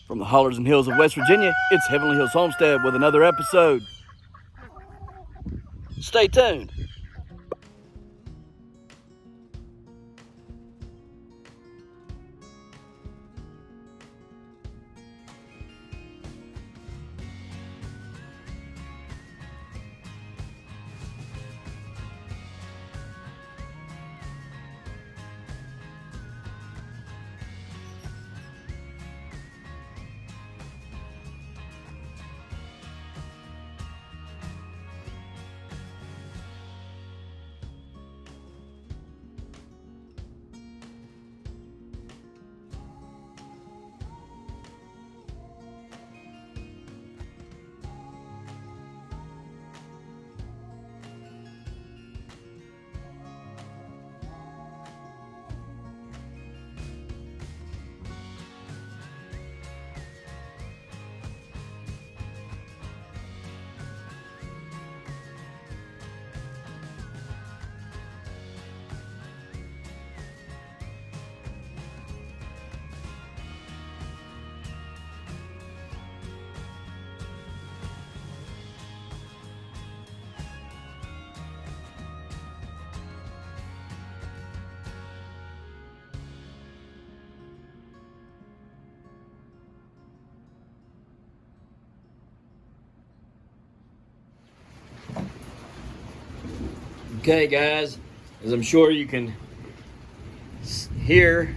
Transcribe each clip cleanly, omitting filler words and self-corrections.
From the hollers and hills of West Virginia, it's Heavenly Hills Homestead with another episode. Stay tuned. Okay, guys, as I'm sure you can hear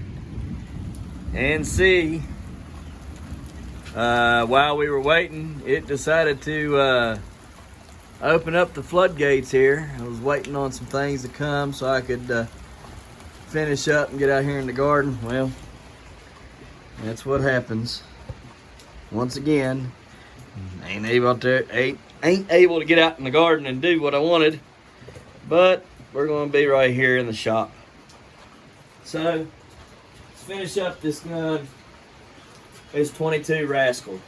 and see, while we were waiting, it decided to open up the floodgates here. I was waiting on some things to come so I could finish up and get out here in the garden. Well, that's what happens. Once again, ain't able to get out in the garden and do what I wanted. But we're going to be right here in the shop. So, let's finish up this gun. It's 22 Rascal.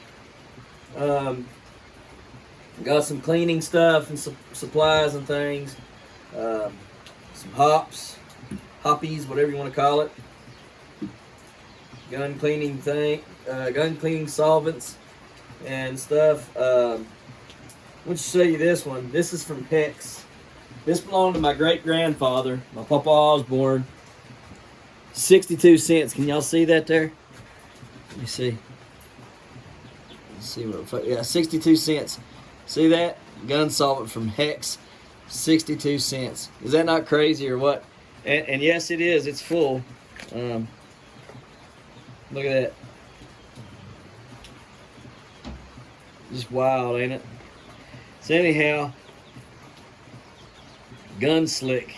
Got some cleaning stuff and supplies and things. Some hoppies, whatever you want to call it. Gun cleaning solvents and stuff. I want to show you this one. This is from Hex. This belonged to my great-grandfather, my Papa Osborne. 62 cents. Can y'all see that there? Let me see. Let's see what. Yeah, 62 cents. See that? Gun solvent from Hex. 62 cents. Is that not crazy or what? And yes, it is. It's full. Look at that. Just wild, ain't it? So anyhow, Gun Slick,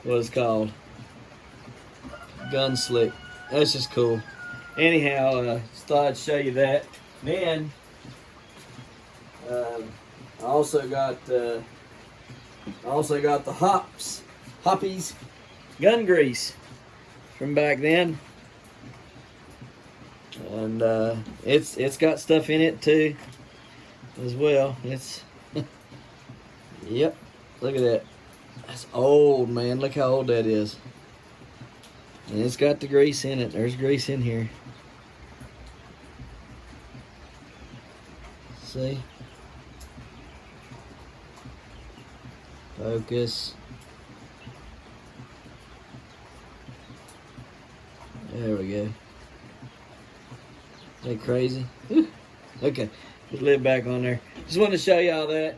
what it's called. Gun Slick. That's just cool. Anyhow, just thought I'd show you that. Then, I also got the Hoppies gun grease from back then, and it's got stuff in it too, as well. It's yep. Look at that. That's old, man. Look how old that is. And it's got the grease in it. There's grease in here. See? Focus. There we go. Is that crazy? Okay. Put the lid back on there. Just wanted to show y'all that.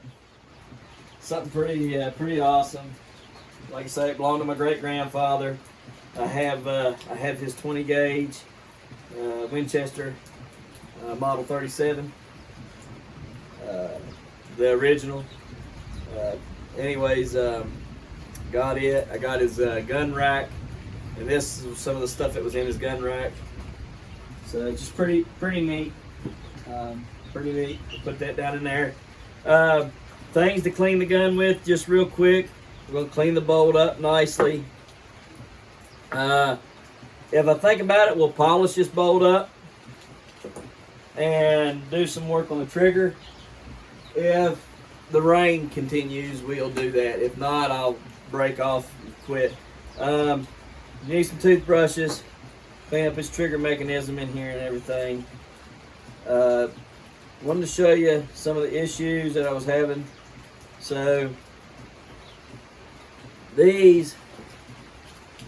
Something pretty awesome. Like I say, it belonged to my great-grandfather. I have his 20 gauge Winchester Model 37, the original. Anyways, got it. I got his gun rack, and this is some of the stuff that was in his gun rack. So just pretty neat. Pretty neat. Put that down in there. Things to clean the gun with, just real quick. We're going to clean the bolt up nicely. If I think about it, we'll polish this bolt up and do some work on the trigger. If the rain continues, we'll do that. If not, I'll break off and quit. You need some toothbrushes, clean up his trigger mechanism in here and everything. Wanted to show you some of the issues that I was having. So these,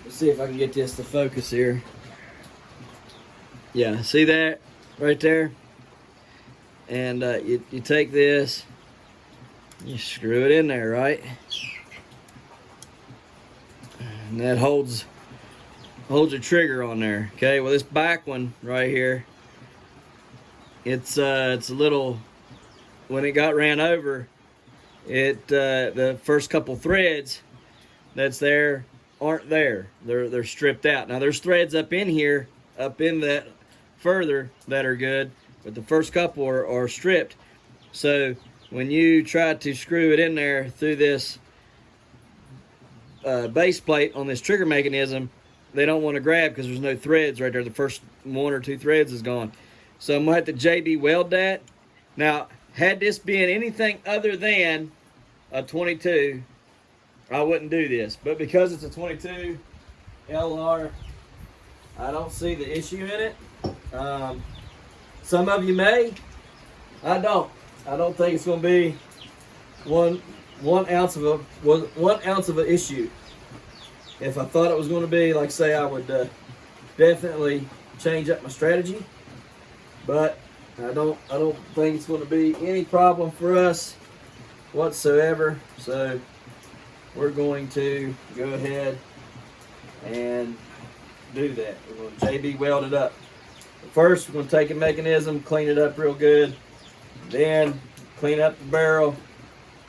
let's see if I can get this to focus here. Yeah, see that right there? And you take this, you screw it in there, right? And that holds your trigger on there. Okay, well this back one right here, it's a little, when it got ran over, the first couple threads that's there aren't there. They're stripped out. Now there's threads up in here, up in that further, that are good, but the first couple are stripped. So when you try to screw it in there through this base plate on this trigger mechanism, they don't want to grab because there's no threads right there. The first 1 or 2 threads is gone. So I'm going to have to JB weld that. Now, had this been anything other than a 22, I wouldn't do this. But because it's a 22 LR, I don't see the issue in it. Some of you may. I don't. I don't think it's going to be one ounce of an issue. If I thought it was going to be, like say, I would definitely change up my strategy. But I don't think it's going to be any problem for us whatsoever. So we're going to go ahead and do that. We're going to JB weld it up. First, we're going to take a mechanism, clean it up real good. Then clean up the barrel,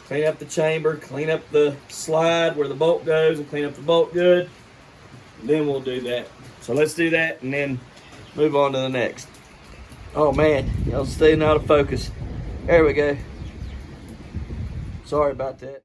clean up the chamber, clean up the slide where the bolt goes, and clean up the bolt good. And then we'll do that. So let's do that and then move on to the next. Oh man, y'all staying out of focus. There we go. Sorry about that.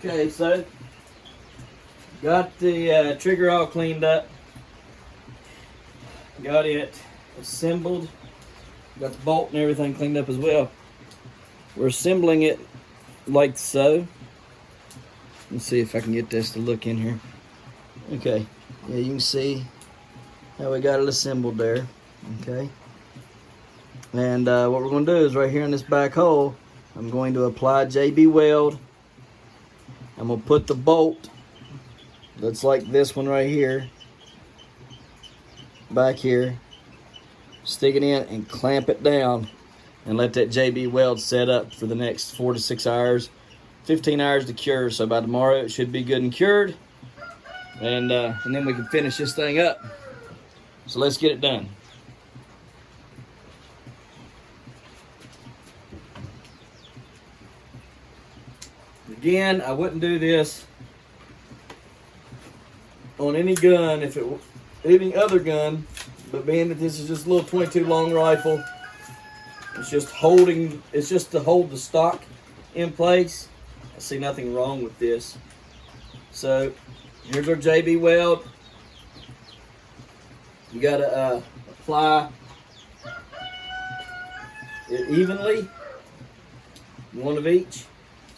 Okay, so got the trigger all cleaned up. Got it assembled. Got the bolt and everything cleaned up as well. We're assembling it like so. Let's see if I can get this to look in here. Okay, yeah, you can see how we got it assembled there. Okay, and what we're going to do is right here in this back hole, I'm going to apply JB weld. I'm going to put the bolt that's like this one right here, back here, stick it in and clamp it down and let that JB weld set up for the next 4 to 6 hours, 15 hours to cure. So by tomorrow it should be good and cured, and then we can finish this thing up. So let's get it done. Again, I wouldn't do this on any gun, if it any other gun, but being that this is just a little 22 long rifle, it's just to hold the stock in place. I see nothing wrong with this. So here's our JB weld. You gotta apply it evenly, one of each.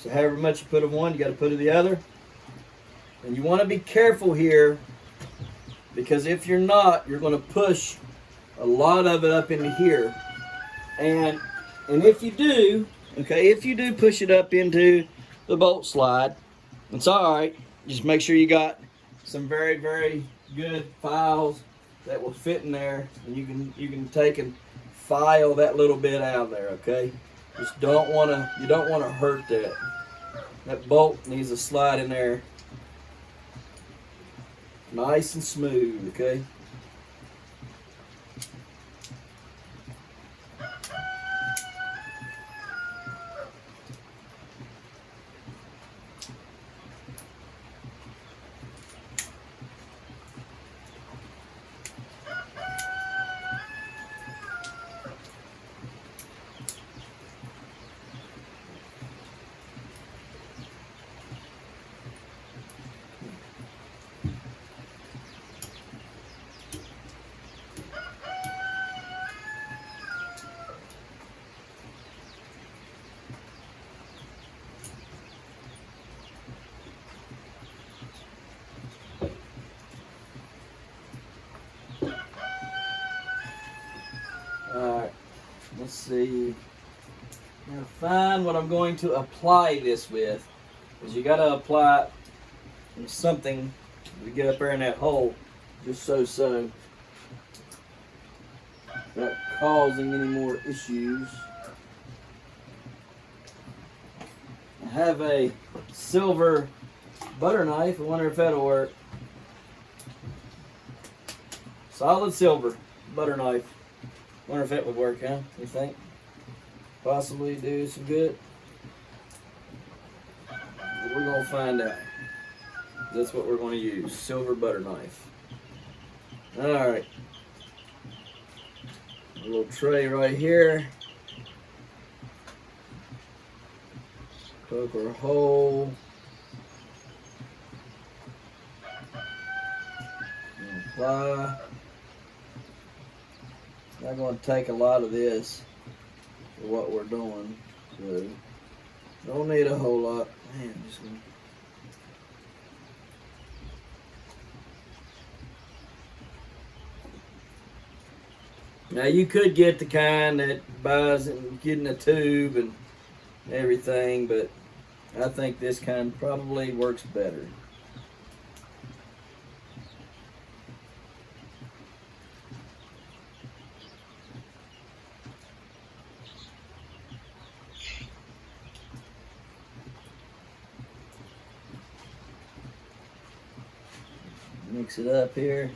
So however much you put of one, you got to put of the other. And you want to be careful here, because if you're not, you're going to push a lot of it up into here. And if you do, okay, if you do push it up into the bolt slide, it's all right. Just make sure you got some very, very good files that will fit in there, and you can take and file that little bit out of there, okay? Just you don't want to hurt that. That bolt needs to slide in there nice and smooth, okay? let's see. I'm going to find what I'm going to apply this with. Because you got to apply it with something to get up there in that hole. Just so. Not causing any more issues. I have a silver butter knife. I wonder if that'll work. Solid silver butter knife. Wonder if that would work, huh? You think? Possibly do some good. But we're gonna find out. That's what we're gonna use. Silver butter knife. Alright. A little tray right here. Poke our hole. Apply. Not going to take a lot of this for what we're doing, so don't need a whole lot. Man, just gonna... Now you could get the kind that buys and get in a tube and everything, but I think this kind probably works better. Mix it up here.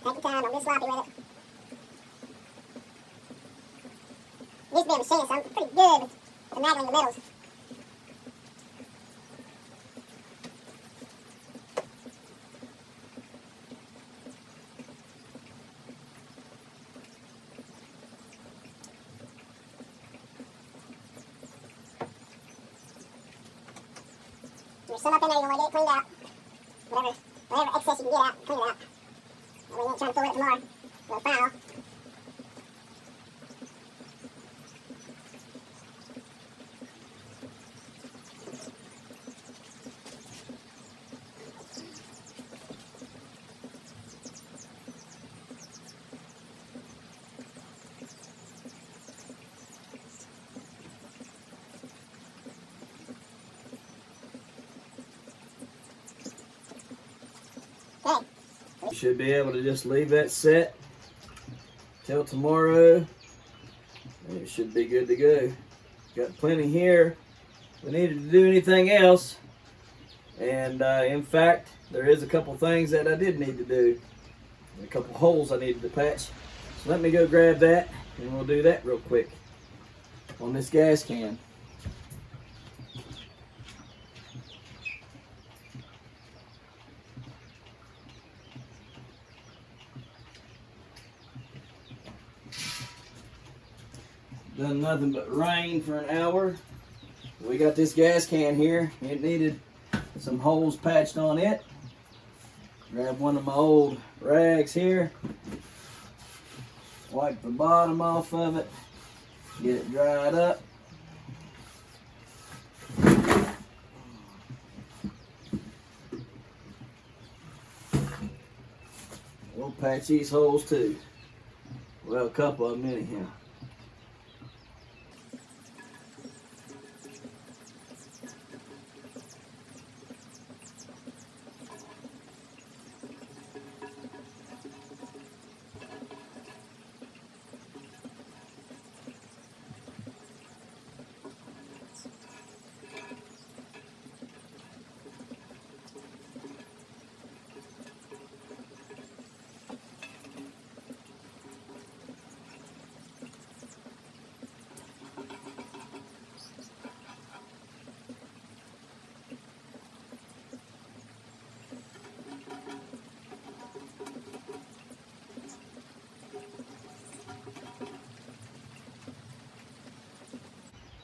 Take your time, don't get sloppy with it. Used to be a machine, so I'm pretty good with finagling the metals. There's some up in there, you're going to get it cleaned out. Whatever excess you can get out, clean it out. We ain't trying to throw it tomorrow. We'll file. Okay. You should be able to just leave that set till tomorrow, and it should be good to go. Got plenty here. If we needed to do anything else, and in fact, there is a couple things that I did need to do. A couple holes I needed to patch. So let me go grab that, and we'll do that real quick on this gas can. Done nothing but rain for an hour. We got this gas can here. It needed some holes patched on it. Grab one of my old rags here. Wipe the bottom off of it. Get it dried up. We'll patch these holes too. Well, a couple of them anyhow.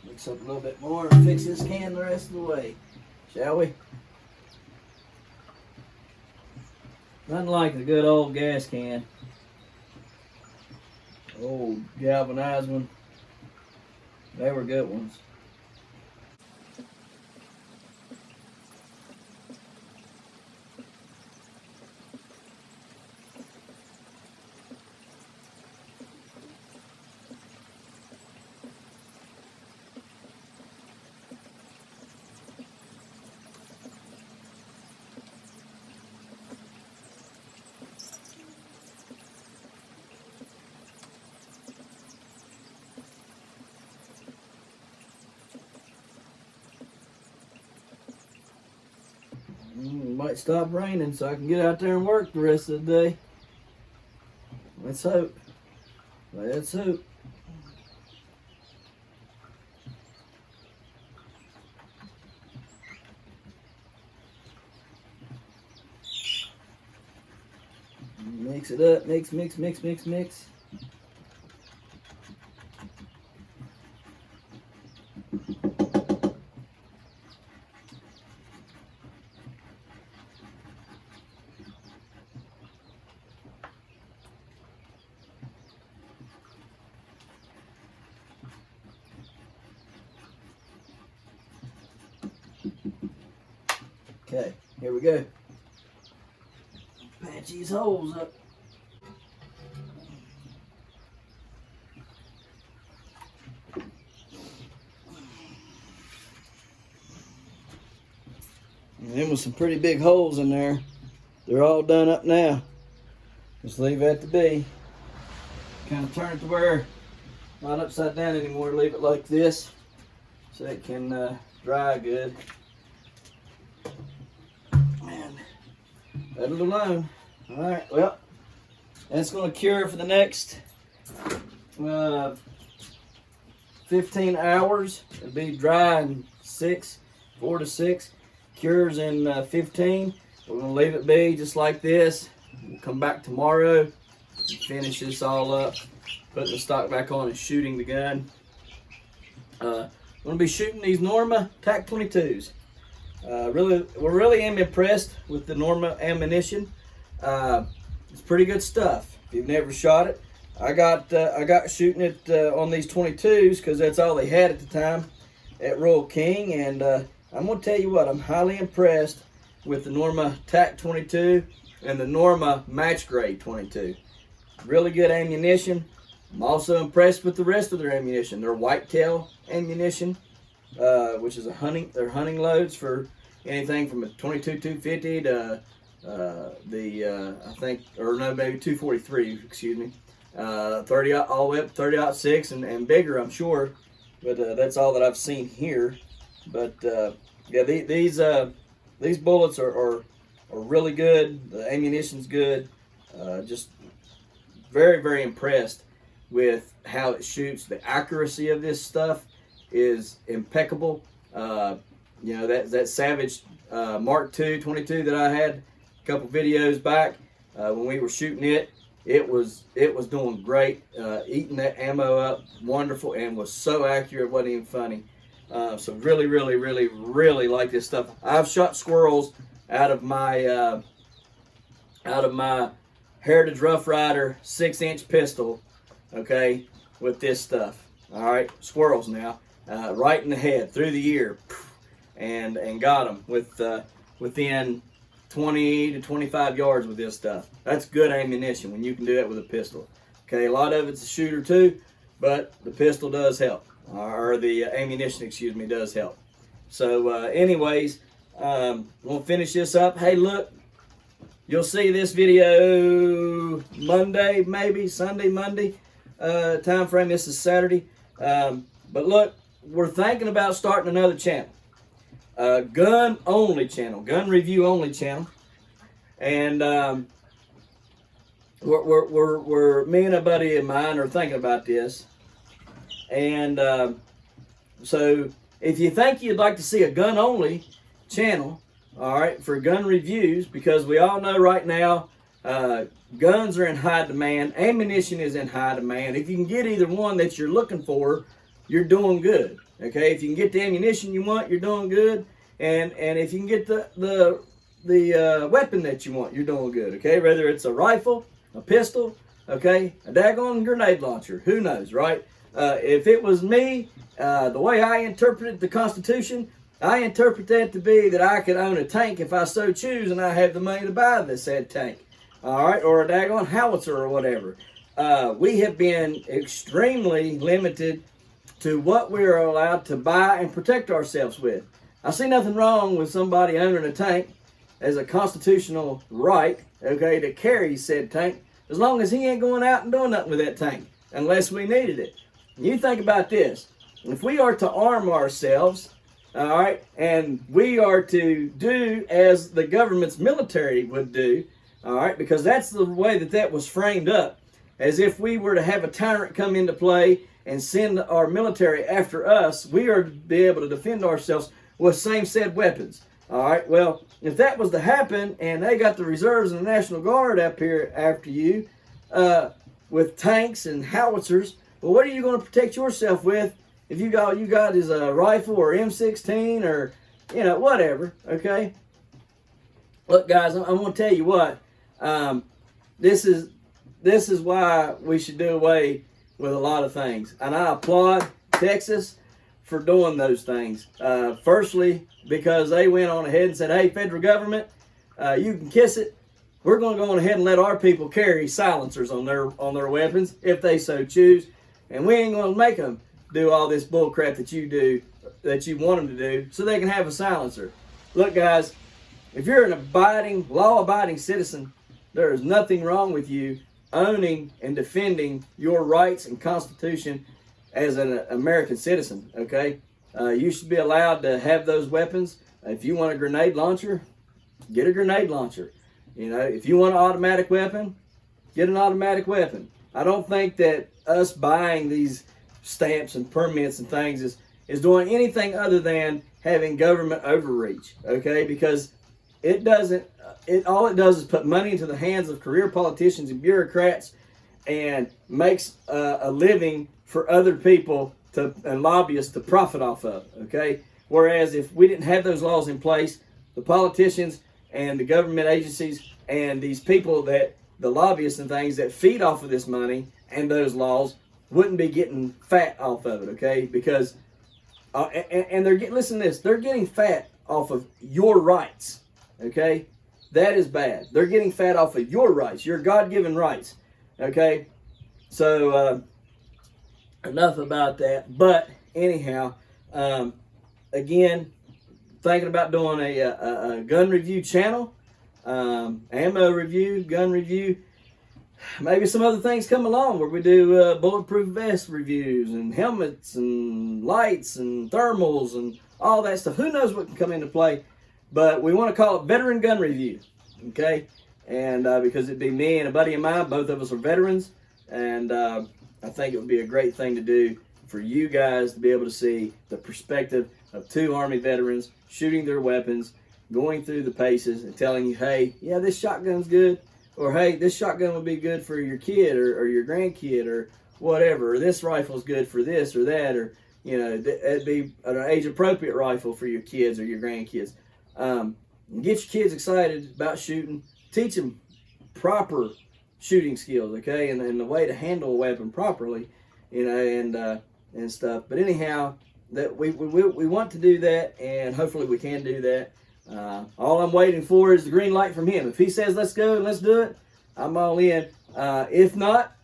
Mix up a little bit more and fix this can the rest of the way, shall we? Nothing like a good old gas can. Old galvanized one. They were good ones. It might stop raining so I can get out there and work the rest of the day. Let's hope. Let's hope. Mix it up. Mix, mix, mix, mix, mix. Okay, here we go. Patch these holes up. And there was some pretty big holes in there. They're all done up now. Just leave that to be. Kind of turn it to where not upside down anymore. Leave it like this so it can dry good. And let it alone. All right, well, that's going to cure for the next 15 hours. It'll be dry in 4 to 6. Cures in 15. We're going to leave it be just like this. We'll come back tomorrow and finish this all up. Putting the stock back on and shooting the gun. I'm going to be shooting these Norma TAC 22s. We're really impressed with the Norma ammunition. It's pretty good stuff. If you've never shot it, I got shooting it on these 22s because that's all they had at the time at Royal King, and I'm gonna tell you what, I'm highly impressed with the Norma TAC 22 and the Norma Match Grade 22. Really good ammunition. I'm also impressed with the rest of their ammunition. Their whitetail ammunition, which is they're hunting loads for anything from a 22-250 to I think, or no, maybe 243, excuse me, 30 all the way up 30-06 and bigger, I'm sure, but that's all that I've seen here. But yeah, these bullets are really good. The ammunition's good. Just very, very impressed with how it shoots. The accuracy of this stuff is impeccable. You know, that Savage Mark II 22 that I had a couple videos back when we were shooting it was doing great, eating that ammo up wonderful, and was so accurate, wasn't even funny. So really, really, really, really like this stuff. I've shot squirrels out of my Heritage Rough Rider 6-inch pistol, okay, with this stuff. All right, squirrels now, right in the head, through the ear, and got them with within 20 to 25 yards with this stuff. That's good ammunition when you can do that with a pistol. Okay, a lot of it's a shooter too, but the pistol does help, or the ammunition, excuse me, does help. So anyways, we'll finish this up. Hey, look, you'll see this video Monday, maybe Sunday, Monday time frame. This is Saturday. But look, we're thinking about starting another channel, gun only channel, gun review only channel, and we're me and a buddy of mine are thinking about this, and so if you think you'd like to see a gun only channel, all right, for gun reviews, because we all know right now guns are in high demand, ammunition is in high demand. If you can get either one that you're looking for, you're doing good. Okay, if you can get the ammunition you want, you're doing good, and if you can get the weapon that you want, you're doing good. Okay, whether it's a rifle, a pistol, okay, a daggone grenade launcher, who knows, right? If it was me, the way I interpreted the Constitution, I interpret that to be that I could own a tank if I so choose, and I have the money to buy this said tank, all right, or a daggone howitzer or whatever. We have been extremely limited to what we are allowed to buy and protect ourselves with. I see nothing wrong with somebody owning a tank as a constitutional right, okay, to carry said tank, as long as he ain't going out and doing nothing with that tank, unless we needed it. You think about this. If we are to arm ourselves, all right, and we are to do as the government's military would do, all right, because that's the way that was framed up, as if we were to have a tyrant come into play and send our military after us, we are to be able to defend ourselves with same said weapons. All right, well, if that was to happen and they got the reserves and the National Guard up here after you with tanks and howitzers, well, what are you going to protect yourself with if you got is a rifle or M16 or, you know, whatever, okay? Look, guys, I'm going to tell you what, this is why we should do away with a lot of things, and I applaud Texas for doing those things. Firstly, because they went on ahead and said, hey, federal government, you can kiss it. We're going to go on ahead and let our people carry silencers on their weapons if they so choose, and we ain't going to make them do all this bull crap that you do, that you want them to do, so they can have a silencer. Look, guys, if you're an law-abiding citizen, there is nothing wrong with you owning and defending your rights and Constitution as an American citizen, okay? You should be allowed to have those weapons. If you want a grenade launcher, get a grenade launcher. You know, if you want an automatic weapon, get an automatic weapon. I don't think that us buying these stamps and permits and things is doing anything other than having government overreach, okay? Because all it does is put money into the hands of career politicians and bureaucrats and makes a living for other people and lobbyists to profit off of, okay? Whereas if we didn't have those laws in place, the politicians and the government agencies and these people that, the lobbyists and things that feed off of this money and those laws wouldn't be getting fat off of it, okay? Because, and they're getting, listen to this, they're getting fat off of your rights, okay? That is bad. They're getting fat off of your rights, your God-given rights, okay? So, enough about that. But anyhow, again, thinking about doing a gun review channel, ammo review, gun review. Maybe some other things come along where we do bulletproof vest reviews and helmets and lights and thermals and all that stuff. Who knows what can come into play? But we want to call it Veteran Gun Review, okay? And because it'd be me and a buddy of mine, both of us are veterans, and I think it would be a great thing to do for you guys to be able to see the perspective of two Army veterans shooting their weapons, going through the paces and telling you, hey, yeah, this shotgun's good, or hey, this shotgun would be good for your kid or your grandkid or whatever, or this rifle's good for this or that, or, you know, that'd be an age-appropriate rifle for your kids or your grandkids. Get your kids excited about shooting. Teach them proper shooting skills, okay, and the way to handle a weapon properly, you know, and stuff. But anyhow, that we want to do that, and hopefully we can do that. All I'm waiting for is the green light from him. If he says let's go and let's do it, I'm all in. If not,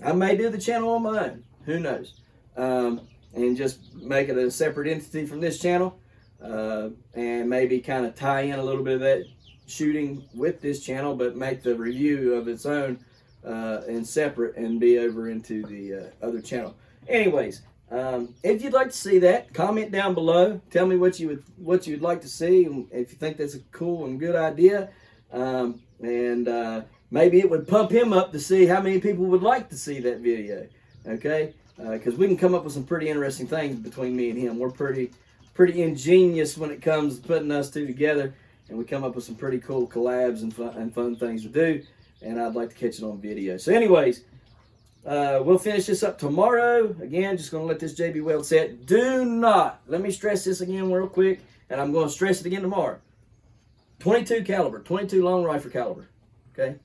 I may do the channel on my own. Who knows? And just make it a separate entity from this channel, and maybe kind of tie in a little bit of that shooting with this channel, but make the review of its own and separate, and be over into the other channel. Anyways, if you'd like to see that, comment down below. Tell me what you'd like to see, and if you think that's a cool and good idea, and maybe it would pump him up to see how many people would like to see that video. Okay, because we can come up with some pretty interesting things between me and him. We're pretty ingenious when it comes to putting us two together, and we come up with some pretty cool collabs and fun things to do. And I'd like to catch it on video. So, anyways. We'll finish this up tomorrow. Again, just going to let this JB weld set. Do not, let me stress this again real quick, and I'm going to stress it again tomorrow. 22 caliber, 22 long rifle caliber. Okay?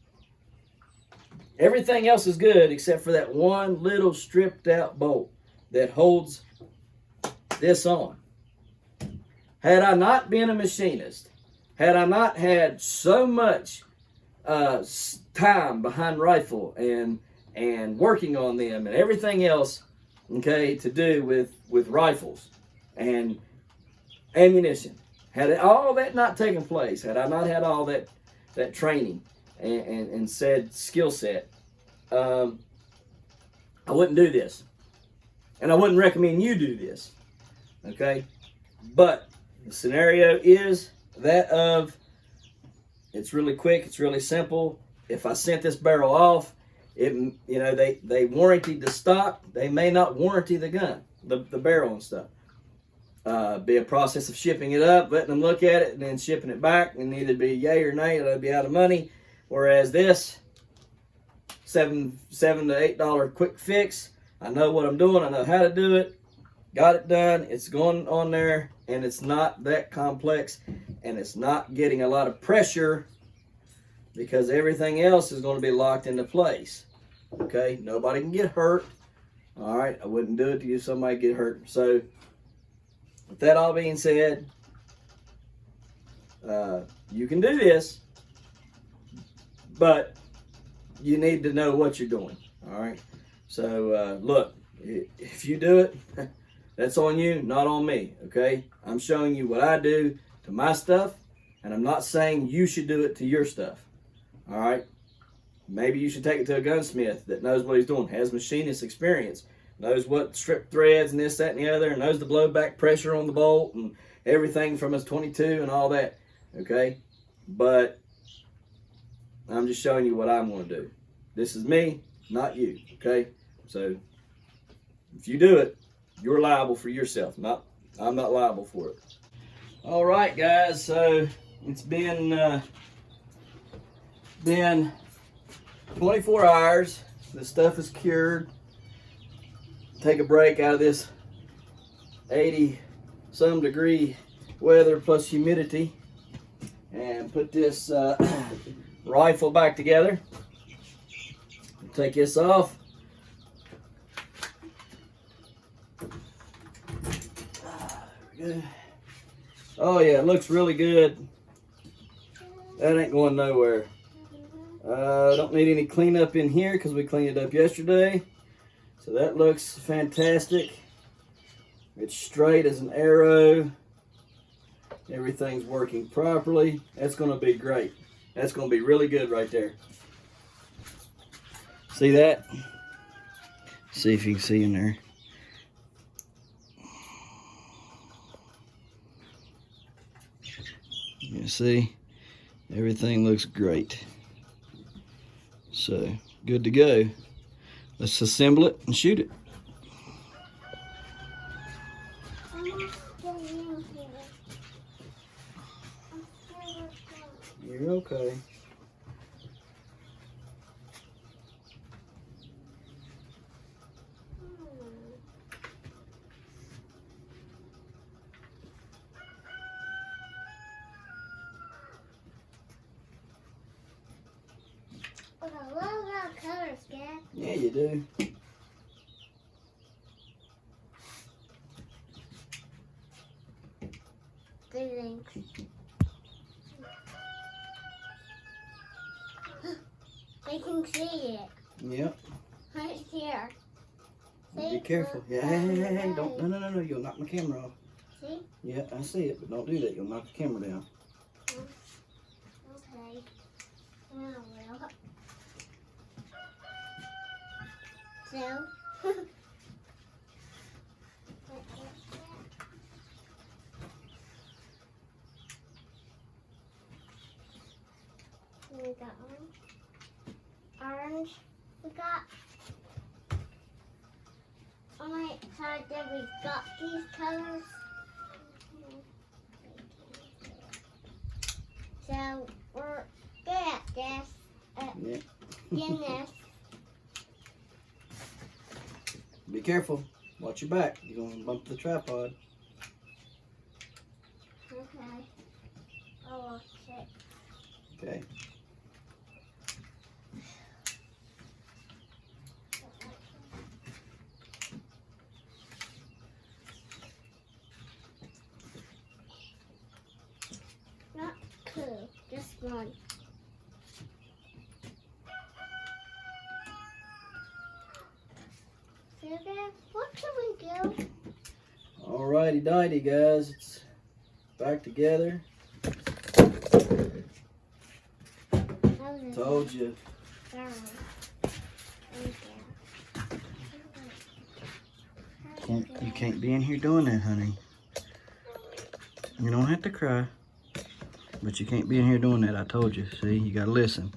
Everything else is good except for that one little stripped out bolt that holds this on. Had I not been a machinist, had I not had so much time behind rifle and working on them and everything else, okay, to do with rifles and ammunition, had all that not taken place, had I not had all that training and said skill set, I wouldn't do this, and I wouldn't recommend you do this. Okay, but the scenario is that of it's really quick, it's really simple. If I sent this barrel off, they warranted the stock. They may not warranty the gun, the barrel and stuff. Be a process of shipping it up, letting them look at it, and then shipping it back, and either be yay or nay, or they'd be out of money. Whereas this, $7 to $8 quick fix. I know what I'm doing. I know how to do it. Got it done. It's going on there, and it's not that complex, and it's not getting a lot of pressure, because everything else is going to be locked into place. Okay, nobody can get hurt. All right, I wouldn't do it to you, somebody get hurt. So, with that all being said, you can do this, but you need to know what you're doing. All right, so look, if you do it, that's on you, not on me. Okay, I'm showing you what I do to my stuff, and I'm not saying you should do it to your stuff. All right, maybe you should take it to a gunsmith that knows what he's doing, has machinist experience, knows what strip threads and this, that, and the other, and knows the blowback pressure on the bolt and everything from his 22 and all that. Okay, but I'm just showing you what I'm going to do. This is me, not you. Okay, so if you do it, you're liable for yourself. I'm not liable for it. All right, guys. So it's been 24 hours. The stuff is cured. Take a break out of this 80-some degree weather plus humidity, and put this rifle back together. Take this off. There we go. Oh yeah, it looks really good. That ain't going nowhere. Don't need any cleanup in here because we cleaned it up yesterday. So that looks fantastic. It's straight as an arrow. Everything's working properly. That's going to be great. That's going to be really good right there. See that? See if you can see in there. You see? Everything looks great. So, good to go. Let's assemble it and shoot it. You're okay. I love our colors, Dad. Yeah, you do. Three things. can see it. Yep. Right here. Be careful. Yeah, hey, don't, no, you'll knock my camera off. See? Yeah, I see it, but don't do that. You'll knock the camera down. Okay. Now I will. So. We got orange. We got on my side there. We got these colors. So we're good at this. Yeah. Doing this. Be careful. Watch your back. You're gonna bump the tripod. Okay. Oh shit. Okay. Not two, just one. Sugar, what can we do? Alrighty, dighty, guys. It's back together. Told you. You can't be in here doing that, honey. You don't have to cry. But you can't be in here doing that. I told you. See, you gotta listen.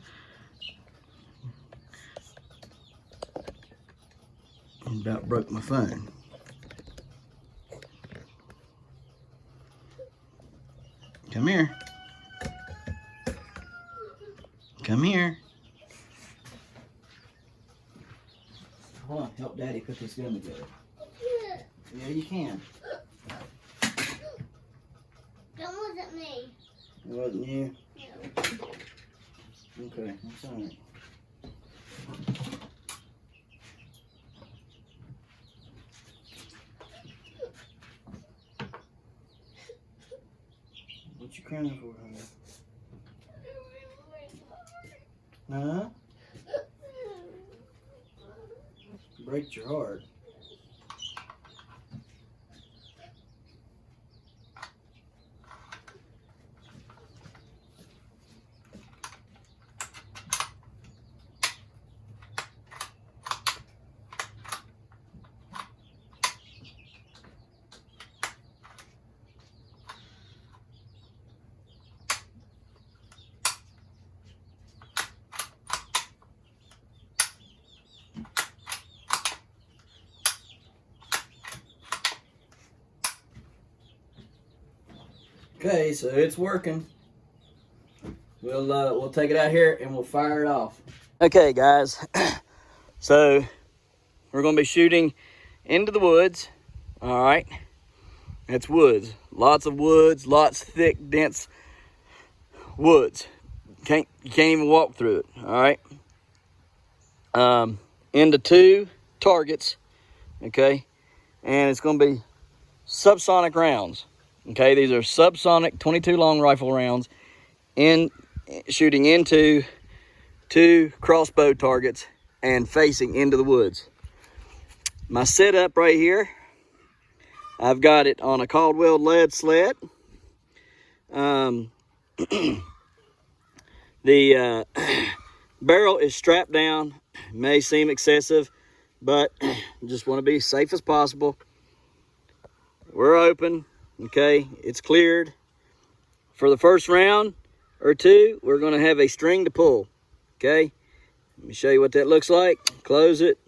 You about broke my phone. Come here. Come here. Hold on, help Daddy put this gun together. Yeah, you can. That wasn't me. It wasn't you? No. Okay, that's alright. What you crying for, honey? Huh? Breaks your heart. Okay, so it's working. We'll take it out here and we'll fire it off. Okay, guys. So we're gonna be shooting into the woods. All right, that's woods. Lots of woods. Lots of thick, dense woods. You can't even walk through it. All right. Into 2 targets. Okay, and it's gonna be subsonic rounds. Okay, these are subsonic 22 long rifle rounds shooting into 2 crossbow targets and facing into the woods. My setup right here, I've got it on a Caldwell lead sled. The barrel is strapped down. May seem excessive, but just want to be safe as possible. We're open. Okay, it's cleared. For the first round or 2, we're going to have a string to pull. Okay, let me show you what that looks like. Close it.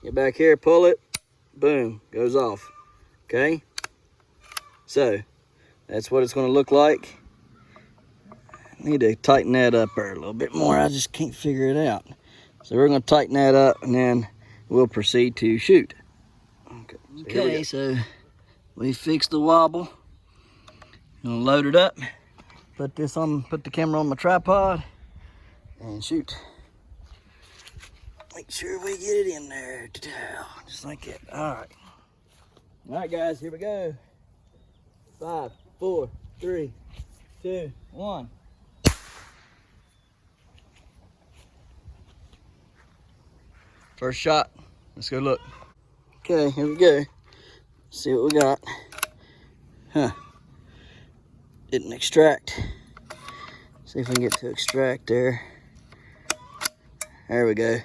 Get back here, pull it. Boom, goes off. Okay, so that's what it's going to look like. I need to tighten that up there a little bit more. I just can't figure it out. So we're going to tighten that up and then we'll proceed to shoot. Okay, so we fixed the wobble. Gonna load it up. Put the camera on my tripod and shoot. Make sure we get it in there. Just like that. Alright. Alright guys, here we go. 5, 4, 3, 2, 1. First shot. Let's go look. Okay, here we go. See what we got. Huh. Didn't extract. See if we can get to extract there. There we go.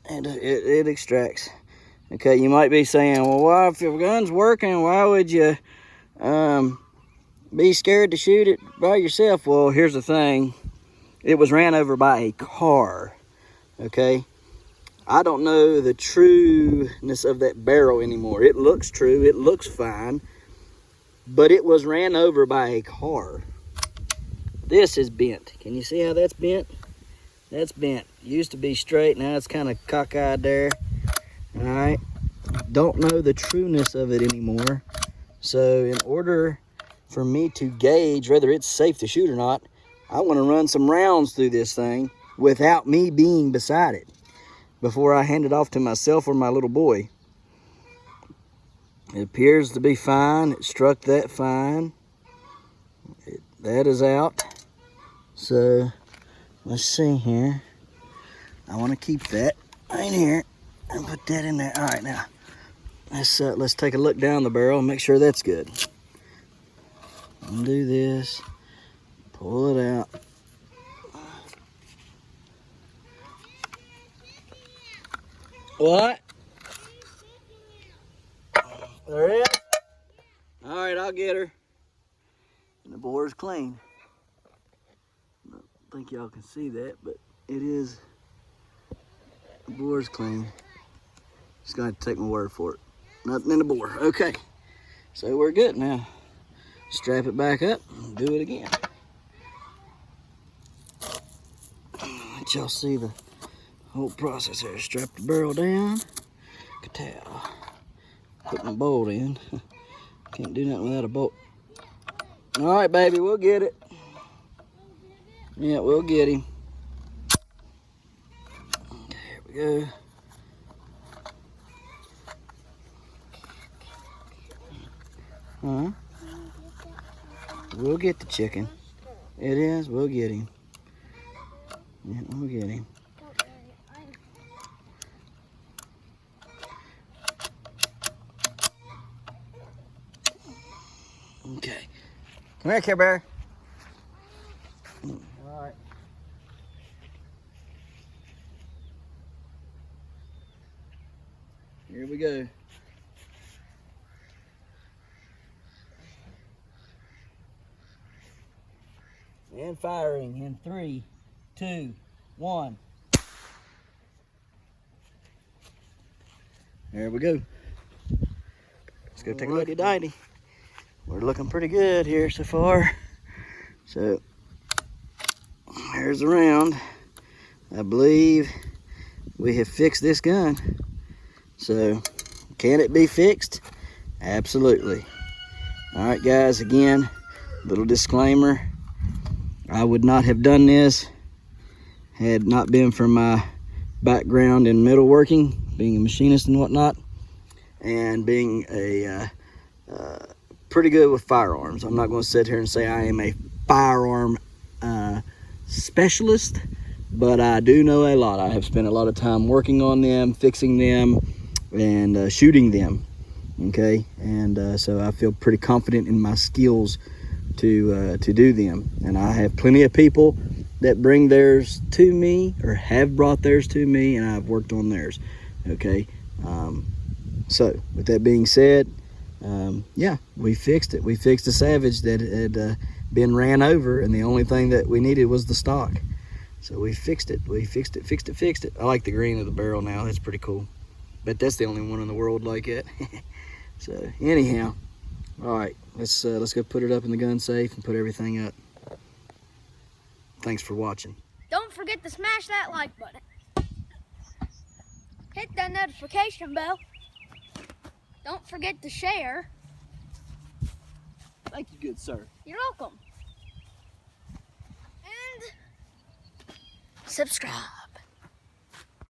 And it extracts. Okay, you might be saying, well, why, if your gun's working, why would you be scared to shoot it by yourself? Well, here's the thing. It was ran over by a car, okay? I don't know the trueness of that barrel anymore. It looks true, it looks fine, but it was ran over by a car. This is bent. Can you see how that's bent? That's bent. Used to be straight, now it's kind of cockeyed there. All right, don't know the trueness of it anymore. So in order for me to gauge whether it's safe to shoot or not, I want to run some rounds through this thing without me being beside it before I hand it off to myself or my little boy. It appears to be fine. It struck that fine. That is out. So let's see here. I want to keep that right here and put that in there. All right, now let's take a look down the barrel and make sure that's good. Undo this, pull it out. What? There is? All right, I'll get her. And the bore's clean. I don't think y'all can see that, but it is. The bore's clean. Just gonna have to take my word for it. Nothing in the bore. Okay, so we're good now. Strap it back up and do it again. Let y'all see the whole process here. Strap the barrel down. Ka-tow. Put my bolt in. Can't do nothing without a bolt. All right, baby, we'll get it. Yeah, we'll get him. There we go. Huh? We'll get the chicken. It is, we'll get him. Yeah, we'll get him. Okay. Come here, Care Bear. All right. Here we go. And firing in 3, 2, 1. There we go. Let's go take a look at Diney. We're looking pretty good here so far. So here's the round. I believe we have fixed this gun. So can it be fixed? Absolutely. All right, guys, again, little disclaimer. I would not have done this had not been for my background in metalworking, being a machinist and whatnot, and being a pretty good with firearms. I'm not going to sit here and say I am a firearm specialist, but I do know a lot. I have spent a lot of time working on them, fixing them, and shooting them. Okay, and so I feel pretty confident in my skills to do them. And I have plenty of people that bring theirs to me or have brought theirs to me, and I've worked on theirs. Okay, so with that being said, yeah, we fixed it. We fixed the Savage that had been ran over, and the only thing that we needed was the stock. So we fixed it. We fixed it. I like the green of the barrel now. That's pretty cool. But that's the only one in the world like it. So anyhow, all right, let's go put it up in the gun safe and put everything up. Thanks for watching. Don't forget to smash that like button. Hit that notification bell. Don't forget to share. Thank you, good sir. You're welcome. And subscribe.